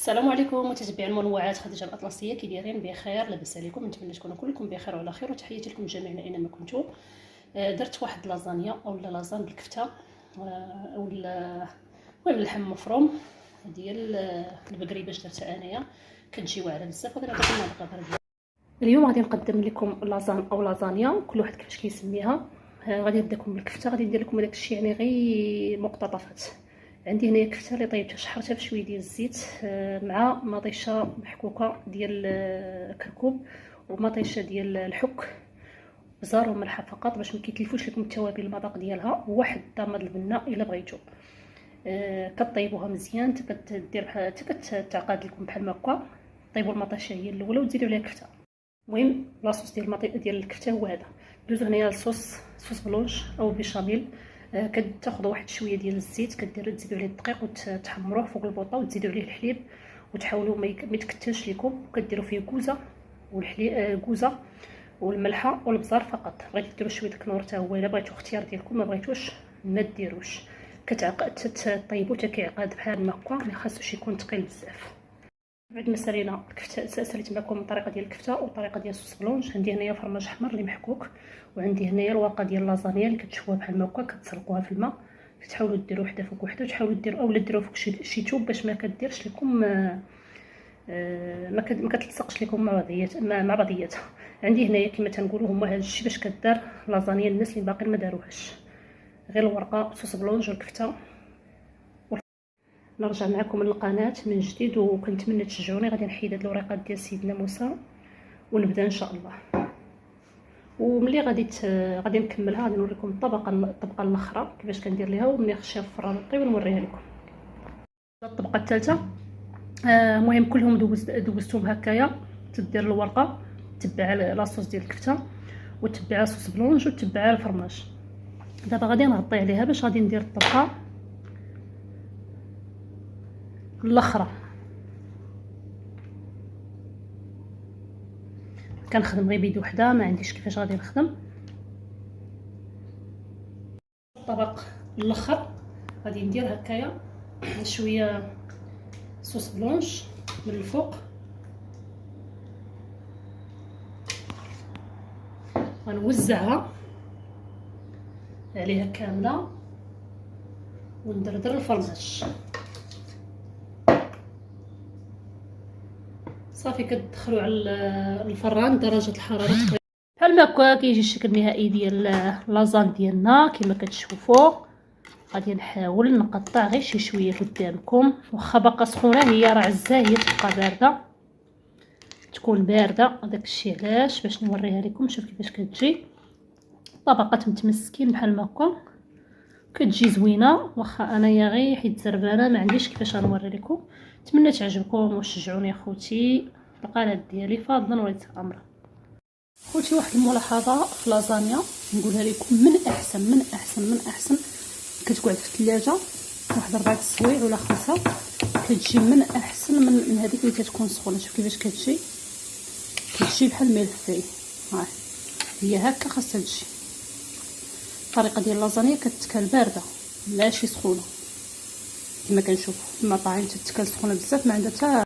السلام عليكم متتبعي المنوعات خديجه الاطلسيه، كي دايرين؟ بخير، لاباس عليكم؟ نتمنى تكونوا كلكم بخير وعلى خير، وتحياتي لكم جميعا اينما كنتم. درت واحد لازانيا او لازان بالكفته، او المهم اللحم مفروم ديال البقري باش درتها انايا، كتجي واعره بزاف. غادي نعطيكم المقادير ديالها. اليوم غادي نقدم لكم لازان او لازانيا، كل واحد كيفاش كيسميها. غادي نبداكم بالكفته، غادي ندير لكم داكشي يعني غير مقتطفات. عندي هنايا كفته اللي طيبتها شحرتها بشويه ديال الزيت، مع مطيشه محكوكه ديال كركوب، ومطيشه ديال الحك، بزار وملحه فقط باش ما كيتلفوش لكم التوابل المذاق ديالها، وواحد طامه البنه الا بغيتو. كطيبوها مزيان حتى كدير بحال حتى كتعقد لكم بحال هكا. طيبوا المطيشه هي الاولى وتزيدوا عليها كفته. المهم لاصوص ديال الكفته هو هذا. دوزو هنايا صوص بلونش او بيشاميل. كتاخذوا واحد شويه ديال الزيت، تزيدوا عليه الدقيق وتحمروه فوق البوطه، وتزيدوا عليه الحليب وتحاولوا ما يتكتلش لكم. وكديروا فيه كوزه والحليب، كوزه والملحه والبزار فقط. بغيتو ديروا شويه الكنور حتى هو الا بغيتو، اختيار ديالكم. ما بغيتوش ما ديروش. كتعقد تطيبوا حتى كيعقد بحال هكا، ما خاصوش يكون ثقيل بزاف. بعد ما سالينا الكفته، ساليت معكم الطريقه ديال الكفته والطريقه ديال الصوص بلونش. عندي هنايا فرماج احمر اللي محكوك، وعندي هنايا الورقه ديال لازانيا اللي كتشوفوها بحال هكا، كتسلقوها في الماء. كتحاولوا ديروا وحده فوق وحده، وتحاولوا ديروا اولا ديروا فوق شي توب باش ما كديرش لكم ما كتلصقش لكم مع بعضياتها. عندي هنايا كما تنقولوا هما هذا الشيء باش كدار لازانيا الناس اللي باقي ما داروهاش، غير الورقه صوص بلونج والكفته. نرجع معكم للقناه من جديد، وكنتمنى تشجعوني. غادي نحيد هاد الوريقات ديال سيدنا موسى ونبدا ان شاء الله. وملي غادي نكملها، غادي نوريكم الطبقه الاخرى كيفاش كندير ليها، وملي نخشيها في الفران طيب ونوريها لكم. الطبقه الثالثه، المهم كلهم دوزتهم هكايا. تدير الورقه، تبع لاصوص ديال الكفته، وتبع صوص بلونج، وتبع الفرماج. دابا غادي نغطي عليها باش غادي ندير الطبقه الاخرى. كنخدم غير بيد وحده، ما عنديش كيفاش غادي نخدم. الطبق الاخر غادي ندير هكايا شويه صوص بلونش من الفوق، غنوزعها عليها كامله، وندردر الفرماج. صافي كتدخلوا على الفران درجه الحراره بحال هكا. كيجي الشكل النهائي ديال لازان ديالنا كما كتشوفوا. غادي نحاول نقطع غير شي شويه قدامكم، واخا باقا سخونه هي راه عزه، هي تبقى بارده، تكون بارده. داكشي علاش باش نوريها لكم. شوف كيفاش كتجي طبقه متمسكين بحال هكا، كتجي زوينه. واخا انايا غير حيت زربانه ما عنديش كيفاش غنوري لكم. نتمنى تعجبكم وشجعوني اخوتي. القناه ديالي فضلا وليس امرا. خوتي، واحد الملاحظه في لازانيا نقولها لكم، من احسن كتقعد في الثلاجه واحد 4 سوايع ولا 5، كتجي من احسن من هذيك اللي كتكون سخونه. شوف كيفاش كتجي بحال الملفي. ها هي هكا خاصها تجي. الطريقه ديال اللازانيا كتكال بارده ماشي سخونه كما كنشوفوا. المطاعم تتكال سخونه بزاف ما عندها حتى